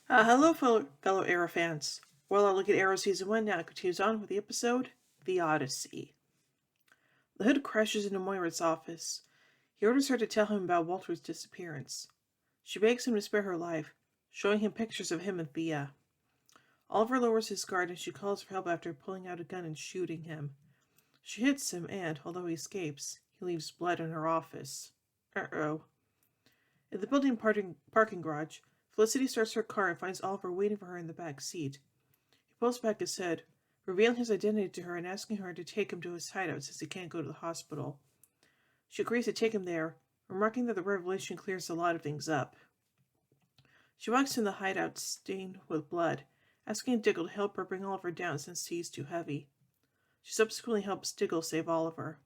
Hello, fellow Arrow fans. Well, our look at Arrow Season 1 now continues on with the episode The Odyssey. The Hood crashes into Moira's office. He orders her to tell him about Walter's disappearance. She begs him to spare her life, showing him pictures of him and Thea. Oliver lowers his guard and she calls for help after pulling out a gun and shooting him. She hits him and, although he escapes, he leaves blood in her office. Uh-oh. In the building parking garage, Felicity starts her car and finds Oliver waiting for her in the back seat. He pulls back his head, revealing his identity to her and asking her to take him to his hideout since he can't go to the hospital. She agrees to take him there, remarking that the revelation clears a lot of things up. She walks in the hideout stained with blood, asking Diggle to help her bring Oliver down since he's too heavy. She subsequently helps Diggle save Oliver.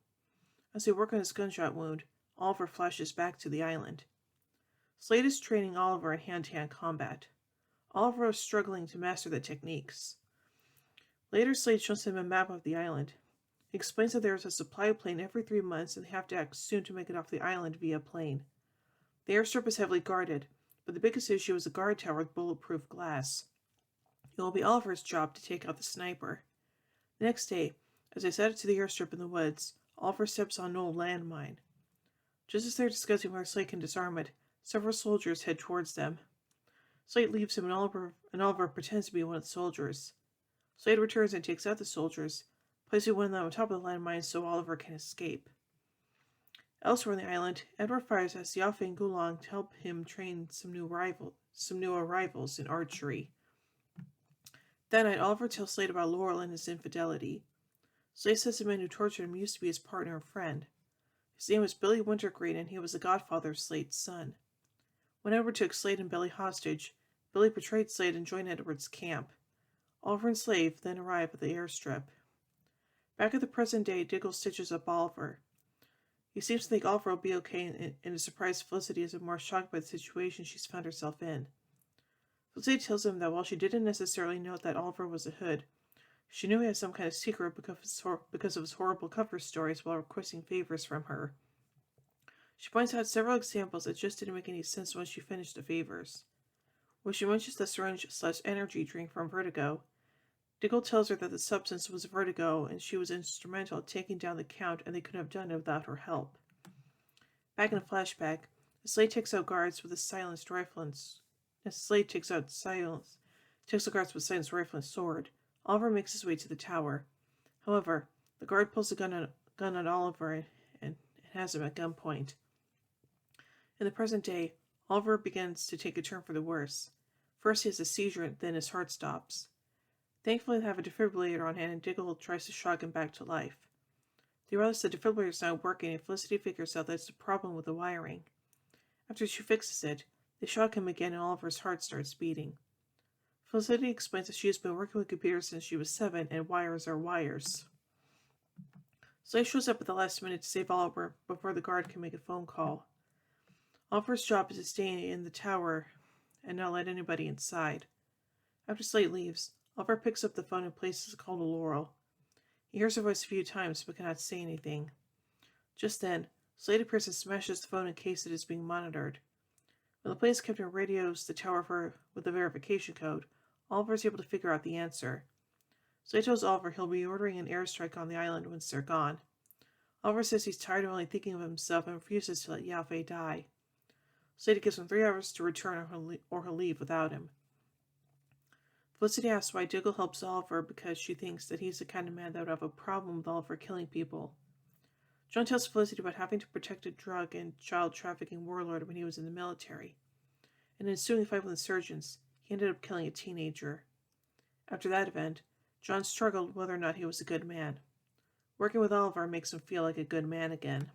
As they work on his gunshot wound, Oliver flashes back to the island. Slade is training Oliver in hand-to-hand combat. Oliver is struggling to master the techniques. Later, Slade shows him a map of the island. He explains that there is a supply plane every 3 months and they have to act soon to make it off the island via plane. The airstrip is heavily guarded, but the biggest issue is a guard tower with bulletproof glass. It will be Oliver's job to take out the sniper. The next day, as they set it to the airstrip in the woods, Oliver steps on an old landmine. Just as they're discussing where Slade can disarm it, several soldiers head towards them. Slade leaves him and Oliver pretends to be one of the soldiers. Slade returns and takes out the soldiers, placing one of them on top of the landmine so Oliver can escape. Elsewhere on the island, Edward fires at Siafe and Gulong to help him train some new arrivals in archery. That night, Oliver tells Slade about Laurel and his infidelity. Slade says the man who tortured him used to be his partner and friend. His name was Billy Wintergreen, and he was the godfather of Slade's son. When Edward took Slade and Billy hostage, Billy betrayed Slade and joined Edward's camp. Oliver and Slade then arrive at the airstrip. Back at the present day, Diggle stitches up Oliver. He seems to think Oliver will be okay, and is surprised Felicity isn't more shocked by the situation she's found herself in. Felicity tells him that while she didn't necessarily know that Oliver was a Hood, she knew he had some kind of secret because of his horrible cover stories while requesting favors from her. She points out several examples that just didn't make any sense when she finished the favors. When she mentions the syringe/energy drink from Vertigo, Diggle tells her that the substance was Vertigo and she was instrumental in taking down the Count and they couldn't have done it without her help. Back in a flashback, Slade takes out guards with a silenced rifle and takes the guards with silenced rifle and sword. Oliver makes his way to the tower. However, the guard pulls a gun on Oliver and has him at gunpoint. In the present day, Oliver begins to take a turn for the worse. First he has a seizure, then his heart stops. Thankfully they have a defibrillator on hand and Diggle tries to shock him back to life. They realize the defibrillator is not working and Felicity figures out that it's a problem with the wiring. After she fixes it, they shock him again and Oliver's heart starts beating. Felicity explains that she has been working with computers since she was 7 and wires are wires. Slade shows up at the last minute to save Oliver before the guard can make a phone call. Oliver's job is to stay in the tower and not let anybody inside. After Slade leaves, Oliver picks up the phone and places a call to Laurel. He hears her voice a few times but cannot say anything. Just then, Slade appears and smashes the phone in case it is being monitored. When the plane's captain radios the tower with the verification code, Oliver is able to figure out the answer. Slade tells Oliver he'll be ordering an airstrike on the island once they're gone. Oliver says he's tired of only thinking of himself and refuses to let Yao Fei die. Slade gives him 3 hours to return or he'll leave without him. Felicity asks why Diggle helps Oliver because she thinks that he's the kind of man that would have a problem with Oliver killing people. John tells Felicity about having to protect a drug and child trafficking warlord when he was in the military. In an ensuing fight with insurgents, he ended up killing a teenager. After that event, John struggled whether or not he was a good man. Working with Oliver makes him feel like a good man again.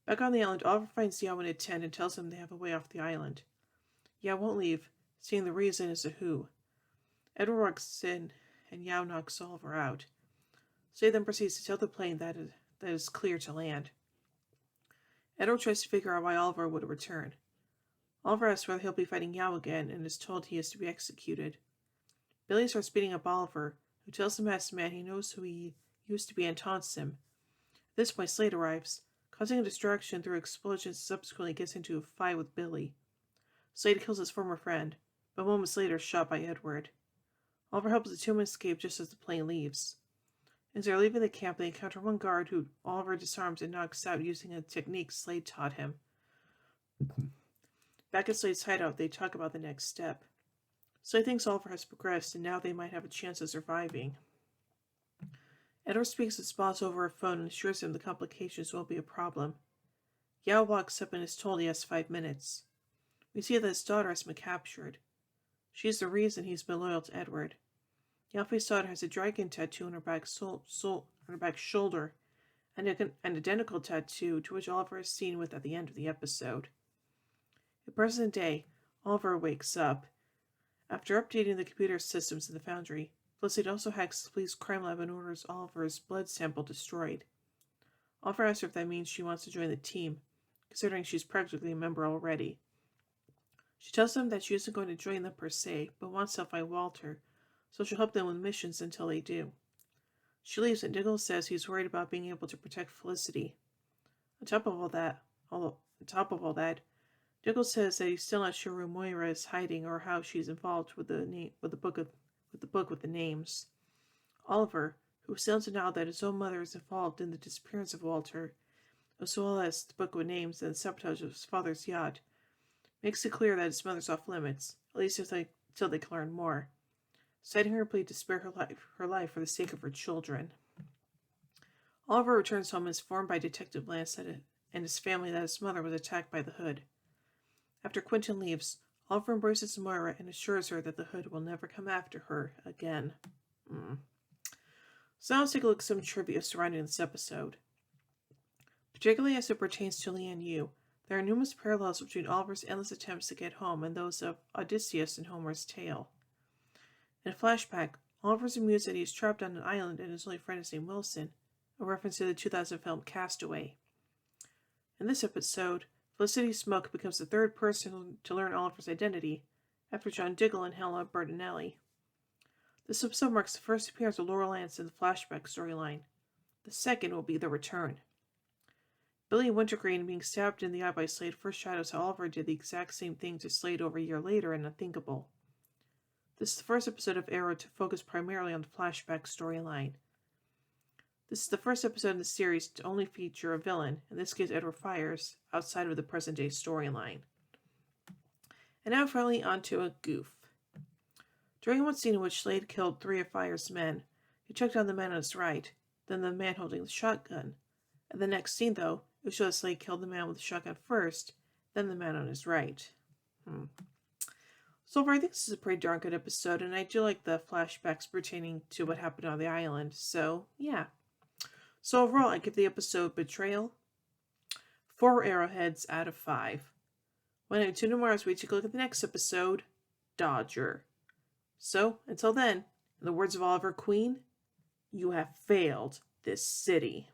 Back on the island, Oliver finds Yao in a tent and tells him they have a way off the island. Yao won't leave, seeing the reason is a who. Edward walks in and Yao knocks Oliver out. Slade then proceeds to tell the plane that it is clear to land. Edward tries to figure out why Oliver would return. Oliver asks whether he'll be fighting Yao again and is told he is to be executed. Billy starts beating up Oliver, who tells the masked man he knows who he used to be and taunts him. At this point, Slade arrives, causing a distraction through explosions and subsequently gets into a fight with Billy. Slade kills his former friend, but moments later shot by Edward. Oliver helps the two men escape just as the plane leaves. As they're leaving the camp, they encounter one guard who Oliver disarms and knocks out using a technique Slade taught him. Back at Slade's hideout, they talk about the next step. Slade thinks Oliver has progressed, and now they might have a chance of surviving. Edward speaks to his boss over a phone and assures him the complications won't be a problem. Yao walks up and is told he has 5 minutes. We see that his daughter has been captured. She's the reason he's been loyal to Edward. Yao-Fei's daughter has a dragon tattoo on her back shoulder, and an identical tattoo to which Oliver is seen with at the end of the episode. In present day, Oliver wakes up. After updating the computer systems in the foundry, Felicity also hacks the police crime lab and orders Oliver's blood sample destroyed. Oliver asks her if that means she wants to join the team, considering she's practically a member already. She tells them that she isn't going to join them per se, but wants to find Walter, so she'll help them with missions until they do. She leaves and Diggle says he's worried about being able to protect Felicity. On top of all that, Diggle says that he's still not sure where Moira is hiding or how she's involved with the book with the names. Oliver, who fails to know that his own mother is involved in the disappearance of Walter, as well as the book with names and the sabotage of his father's yacht, makes it clear that his mother's off limits, at least until they can learn more, citing her plea to spare her life for the sake of her children. Oliver returns home and is informed by Detective Lance and his family that his mother was attacked by the Hood. After Quentin leaves, Oliver embraces Moira and assures her that the Hood will never come after her again. So now let's take a look at some trivia surrounding this episode. Particularly as it pertains to Lian Yu, there are numerous parallels between Oliver's endless attempts to get home and those of Odysseus in Homer's tale. In a flashback, Oliver's amused that he is trapped on an island and his only friend is named Wilson, a reference to the 2000 film Castaway. In this episode, Felicity Smoke becomes the third person to learn Oliver's identity, after John Diggle and Helena Bertinelli. This episode marks the first appearance of Laura Lance in the flashback storyline. The second will be the return. Billy Wintergreen being stabbed in the eye by Slade foreshadows how Oliver did the exact same thing to Slade over a year later in Unthinkable. This is the first episode of Arrow to focus primarily on the flashback storyline. This is the first episode in the series to only feature a villain, in this case Edward Fires, outside of the present-day storyline. And now finally onto a goof. During one scene in which Slade killed 3 of Fire's men, he checked on the man on his right, then the man holding the shotgun. In the next scene, though, it shows Slade killed the man with the shotgun first, then the man on his right. So far, I think this is a pretty darn good episode, and I do like the flashbacks pertaining to what happened on the island, so yeah. So overall, I give the episode Betrayal 4 arrowheads out of 5. When I tune tomorrow as we take a look at the next episode, Dodger. So, until then, in the words of Oliver Queen, you have failed this city.